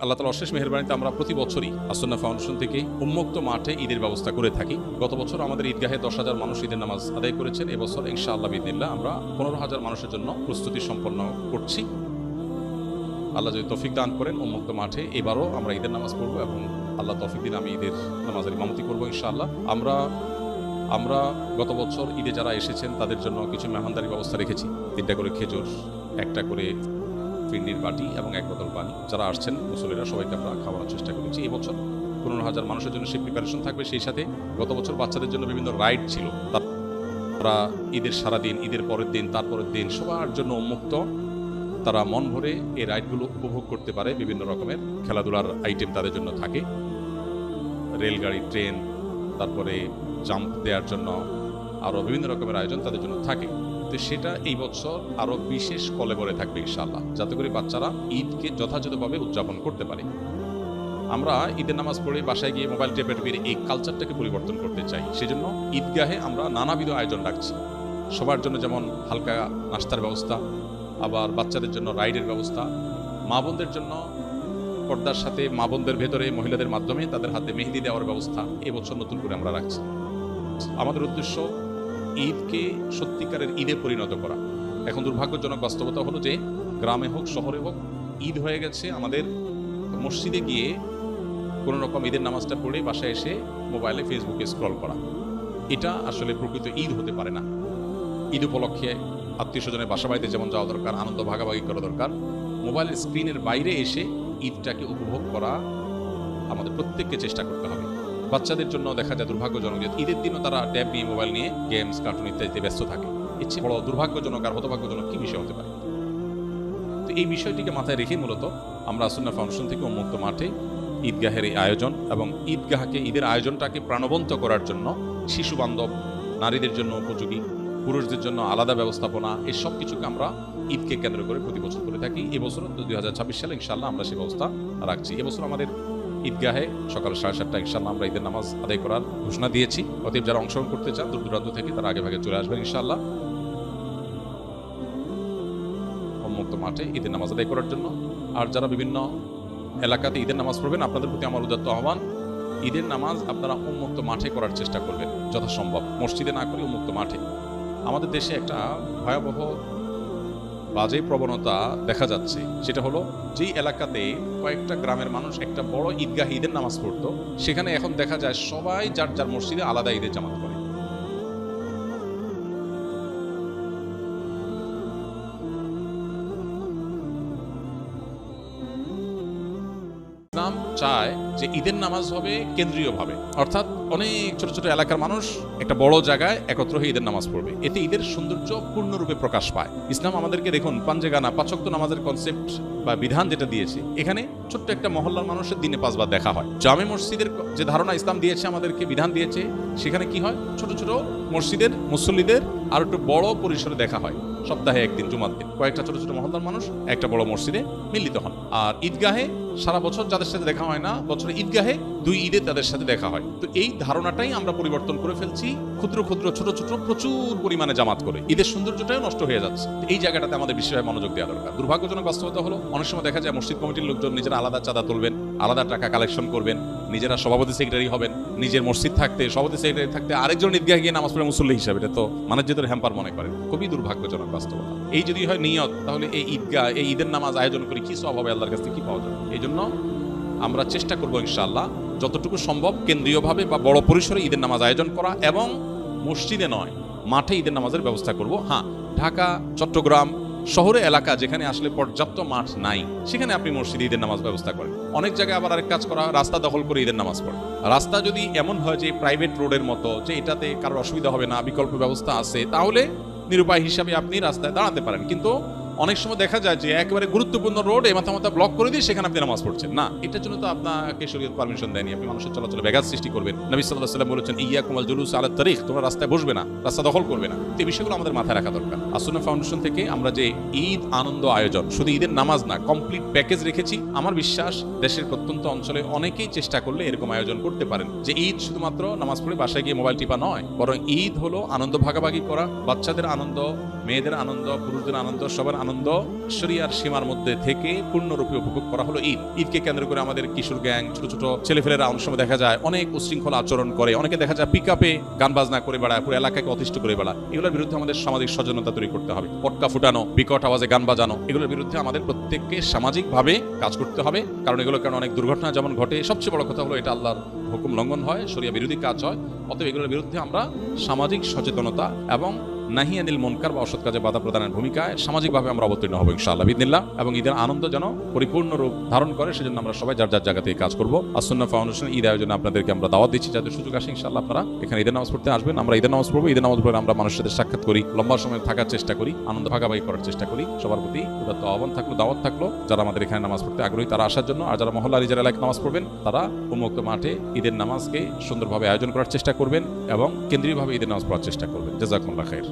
আল্লাহ তাআলার অশেষ মেহেরবানিতে আমরা প্রতি বছরই আসন্না ফাউন্ডেশন থেকে উন্মুক্ত মাঠে ঈদের ব্যবস্থা করে থাকি। গত বছর আমাদের ঈদগাহে 10,000 মানুষ ঈদের নামাজ আদায় করেছেন। এবছর ইনশাআল্লাহ বিইذনিল্লাহ আমরা 15,000 মানুষের জন্য প্রস্তুতি সম্পন্ন করছি। আল্লাহ যদি তৌফিক দান করেন উন্মুক্ত মাঠে এবারও আমরা ঈদের নামাজ পড়ব এবং আল্লাহ তৌফিক দিন আমি ঈদের নামাজের ইমামতি করব ইনশাআল্লাহ। আমরা গত বছর ঈদে যারা এসেছেন তাদের জন্য কিছু মেহমানদারি ব্যবস্থা রেখেছি। 3টা করে খেজুর, 1টা করে ফিরনির বাটি এবং 1 বোতল পানি। যারা আসছেন মুসল্লিরা সবাইকে আমরা খাওয়ানোর চেষ্টা করেছি। এবছর 15,000 মানুষের জন্য সেই প্রিপারেশন থাকবে। সেই সাথে গত বছর বাচ্চাদের জন্য বিভিন্ন রাইড ছিল, তারা ঈদের সারাদিন, ঈদের পরের দিন, তারপরের দিন সবার জন্য উন্মুক্ত। তারা মন ভরে এই রাইডগুলো উপভোগ করতে পারে। বিভিন্ন রকমের খেলাধুলার আইটেম তাদের জন্য থাকে, রেলগাড়ি, ট্রেন, তারপরে জাম্প দেওয়ার জন্য আরও বিভিন্ন রকমের আয়োজন তাদের জন্য থাকে। তো সেটা এই বছর আরও বিশেষ কলেবরে থাকবে ইনশাআল্লাহ, যাতে করে বাচ্চারা ঈদকে যথাযথভাবে উদযাপন করতে পারে। আমরা ঈদের নামাজ পড়ে বাসায় গিয়ে মোবাইল টেপের এই কালচারটাকে পরিবর্তন করতে চাই। সেজন্য ঈদগাহে আমরা নানাবিধ আয়োজন রাখছি। সবার জন্য যেমন হালকা নাস্তার ব্যবস্থা, আবার বাচ্চাদের জন্য রাইডের ব্যবস্থা, মা বোনদের জন্য পর্দার সাথে মা বোনদের ভেতরে মহিলাদের মাধ্যমে তাদের হাতে মেহেদি দেওয়ার ব্যবস্থা এবছর নতুন করে আমরা রাখছি। আমাদের উদ্দেশ্য ঈদকে সত্যিকারের ঈদে পরিণত করা। এখন দুর্ভাগ্যজনক বাস্তবতা হলো যে গ্রামে হোক শহরে হোক ঈদ হয়ে গেছে আমাদের মসজিদে গিয়ে কোনো রকম ঈদের নামাজটা পড়ে বাসায় এসে মোবাইলে ফেসবুকে স্ক্রল করা। এটা আসলে প্রকৃত ঈদ হতে পারে না। ঈদ উপলক্ষে আত্মীয় স্বজনের বাসা বাড়িতে যেমন যাওয়া দরকার, আনন্দ ভাগাভাগি করা দরকার, মোবাইলের স্ক্রিনের বাইরে এসে ঈদটাকে উপভোগ করা আমাদের প্রত্যেককে চেষ্টা করতে হবে। বাচ্চাদের জন্য দেখা যায় দুর্ভাগ্যজনক যে ঈদের দিনও তারা ট্যাব নিয়ে, মোবাইল নিয়ে গেমস, কার্টুন ইত্যাদিতে ব্যস্ত থাকে। এর চেয়ে বড় দুর্ভাগ্যজনক আর হতভাগ্যজনক কি বিষয় হতে পারে? তো এই বিষয়টিকে মাথায় রেখে মূলত আমরা আসন্না ফাউন্ডেশন থেকে উন্মুক্ত মাঠে ঈদগাহের এই আয়োজন এবং ঈদগাহকে, ঈদের আয়োজনটাকে প্রাণবন্ত করার জন্য শিশু বান্ধব, নারীদের জন্য উপযোগী, পুরুষদের জন্য আলাদা ব্যবস্থাপনা, এই সব কিছুকে আমরা ঈদকে কেন্দ্র করে প্রতি বছর করে থাকি। এবছর 2026 সালে ইনশাআল্লাহ আমরা সেই ব্যবস্থা রাখছি। এবছর আমাদের ঈদগাহে সকাল 7:30 ইনশাআল্লাহ আমরা ঈদের নামাজ আদায় করার ঘোষণা দিয়েছি। অতএব যারা অংশগ্রহণ করতে চান দূর দূরান্ত থেকে তারা আগে ভাগে চলে আসবেন ইনশাআল্লাহ উন্মুক্ত মাঠে ঈদের নামাজ আদায় করার জন্য। আর যারা বিভিন্ন এলাকাতে ঈদের নামাজ পড়বেন, আপনাদের প্রতি আমার উদাত্ত আহ্বান, ঈদের নামাজ আপনারা উন্মুক্ত মাঠে করার চেষ্টা করবেন যথাসম্ভব, মসজিদে না করে উন্মুক্ত মাঠে। আমাদের দেশে একটা ভয়াবহ বাজে প্রবণতা দেখা যাচ্ছে, সেটা হলো যেই এলাকাতে কয়েকটা গ্রামের মানুষ একটা বড় ঈদগাহ ঈদের নামাজ পড়তো, সেখানে এখন দেখা যায় সবাই যার যার মসজিদে আলাদা ঈদের জামাত করে। ইসলাম চায় যে ঈদের নামাজ হবে কেন্দ্রীয়ভাবে, অর্থাৎ অনেক ছোট ছোট এলাকার মানুষ একটা বড় জায়গায় একত্র হয়ে ঈদের নামাজ পড়বে। এতে ঈদের সৌন্দর্য পূর্ণরূপে প্রকাশ পায়। ইসলাম আমাদেরকে দেখুন পাঞ্জেগানা 5 ওয়াক্ত নামাজের কনসেপ্ট বা বিধান যেটা দিয়েছে, এখানে ছোট্ট একটা মহল্লার মানুষের দিনে 5 বার দেখা হয়। জামে মসজিদের যে ধারণা ইসলাম দিয়েছে, আমাদেরকে বিধান দিয়েছে, সেখানে কি হয়, ছোট ছোট মসজিদের মুসল্লিদের আর একটু বড় পরিসরে দেখা হয়। সপ্তাহে একদিন জুমার দিন কয়েকটা ছোট ছোট মহল্লার মানুষ একটা বড় মসজিদে মিলিত হন। আর ঈদগাহে সারা বছর যাদের সাথে দেখা হয় না, বছরে ঈদগাহে 2 ঈদে তাদের সাথে দেখা হয়। তো এই ধারণাটাই আমরা পরিবর্তন করে ফেলছি, ক্ষুদ্র ক্ষুদ্র ছোট ছোট প্রচুর পরিমাণে জামাত করে ঈদের সৌন্দর্যটাও নষ্ট হয়ে যাচ্ছে। এই জায়গাটাতে আমাদের বিশেষভাবে মনোযোগ দেওয়া দরকার। দুর্ভাগ্যজনক বাস্তবতা হলো অনেক সময় দেখা যায় মসজিদ কমিটির লোকজন নিজেরা আলাদা চাঁদা তুলবেন, আলাদা টাকা কালেকশন করবেন, নিজেরা সভাপতি সেক্রেটারি হবেন, নিজের মসজিদ থাকতে সভাপতি সেক্রেটারি থাকতে আরেকজন ঈদগাহে গিয়ে নামাজ পড়ে মুসল্লি হিসাবে, এটা তো মানবজাতির হ্যাম্পার মনে করেন। খুবই দুর্ভাগ্যজনক বাস্তবতা। এই যদি হয় নিয়ত, তাহলে এই ঈদগাহ, এই ঈদের নামাজ আয়োজন করে কি সওয়াব হবে, আল্লাহর কাছ থেকে কি পাওয়া যাবে? এই জন্য আমরা চেষ্টা করবো ইনশাআল্লাহ যতটুকু সম্ভব কেন্দ্রীয়ভাবে বা বড় পরিসরে ঈদের নামাজ আয়োজন করা এবং মসজিদে নয় মাঠে ঈদের নামাজের ব্যবস্থা করব। হ্যাঁ, ঢাকা, চট্টগ্রাম শহরে এলাকা যেখানে আসলে পর্যাপ্ত মাঠ নাই, সেখানে আপনি মসজিদে ঈদের নামাজ ব্যবস্থা করেন। অনেক জায়গায় আবার আরেক কাজ করা, রাস্তা দখল করে ঈদের নামাজ পড়ে। রাস্তা যদি এমন হয় যে প্রাইভেট রোডের মতো, যে এটাতে কারোর অসুবিধা হবে না, বিকল্প ব্যবস্থা আছে, তাহলে নিরুপায় হিসাবে আপনি রাস্তায় দাঁড়াতে পারেন। কিন্তু অনেক সময় দেখা যায় যে একেবারে গুরুত্বপূর্ণ রোড মাথা ব্লক করে দিয়ে সেখানে আপনি নামাজ পড়ছেন না, এটার জন্য তো আপনাকে শরীয়ত পারমিশন দেয়নি। আপনি মানুষের চলাচলে ব্যাঘাত সৃষ্টি করবেন। নবী সাল্লাল্লাহু আলাইহি ওয়াসাল্লাম বলেছেন, ইয়াকুম আল জুলুস আলা তারিক, তোমরা রাস্তায় বসবে না, রাস্তা দখল করবে না। এই বিষয়গুলো আমাদের মাথায় রাখা দরকার। আসন্না ফাউন্ডেশন থেকে আমরা যে ঈদ আনন্দ আয়োজন, শুধু ঈদের নামাজ না, কমপ্লিট প্যাকেজ রেখেছি। আমার বিশ্বাস দেশের প্রত্যন্ত অঞ্চলে অনেকেই চেষ্টা করলে এরকম আয়োজন করতে পারেন, যে ঈদ শুধুমাত্র নামাজ পড়ে বাসায় গিয়ে মোবাইল টিপা নয়, বরং ঈদ হলো আনন্দ ভাগাভাগি করা, বাচ্চাদের আনন্দ, মেয়েদের আনন্দ, পুরুষদের আনন্দ, সবার আনন্দ আনন্দ শরিয়ার সীমার মধ্যে থেকে পূর্ণরূপে উপভোগ করা হলো ঈদ। ঈদকে কেন্দ্র করে আমাদের কিশোর গ্যাং, ছোট ছোট ছেলেফেলেরা অনেক সময় দেখা যায় অনেক উশৃঙ্খল আচরণ করে, অনেকে দেখা যায় পিকআপে গান বাজনা করে বেড়ায়, পুরো এলাকাকে অতিষ্ঠ করে বেড়ায়। এগুলোর বিরুদ্ধে আমাদের সামাজিক সচেতনতা তৈরি করতে হবে। পটকা ফুটানো, বিকট আওয়াজে গান বাজানো, এগুলোর বিরুদ্ধে আমাদের প্রত্যেককে সামাজিকভাবে কাজ করতে হবে। কারণ এগুলোর কারণে অনেক দুর্ঘটনা যেমন ঘটে, সবচেয়ে বড় কথা হলো এটা আল্লাহর হুকুম লঙ্ঘন হয়, শরিয়া বিরোধী কাজ হয়। অতএব এগুলোর বিরুদ্ধে আমরা সামাজিক সচেতনতা এবং নাহি আনিল মুনকার বা অসৎ কাজে বাধা প্রদানের ভূমিকায় সামাজিকভাবে আমরা অবতীর্ণ হব ইনশাআল্লাহ বিদিনিল্লাহ। এবং ঈদের আনন্দ যেন পরিপূর্ণ রূপ ধারণ করে সেজন্য আমরা সবাই যার যার জায়গা থেকে কাজ করব। আসুন্নাহ ফাউন্ডেশন ঈদ আয়োজনে আপনাদেরকে আমরা দাওয়াত দিচ্ছি, যাতে সুযোগ আসে ইনশাআল্লাহ আপনারা এখানে ঈদের নামাজ পড়তে আসবেন। আমরা ঈদের নামাজ পড়বো, ঈদের নামাজ পড়ে আমরা মানুষের সাথে সাক্ষাৎ করি, লম্বা সময় থাকার চেষ্টা করি, আনন্দ ভাগাভাগি করার চেষ্টা করি। সবার প্রতি উদাত্ত আহ্বান থাকলো, দাওয়াত থাকলো, যারা আমাদের এখানে নামাজ পড়তে আগ্রহী তারা আসার জন্য। আর যারা মহল্লা নিজের এলাকায় নামাজ পড়বেন তারা উন্মুক্ত মাঠে ঈদের নামাজকে সুন্দরভাবে আয়োজন করার চেষ্টা করবেন এবং কেন্দ্রীয়ভাবে ঈদের নামাজ পড়ার চেষ্টা করবেন। জাযাকুমুল্লাহ খাইর।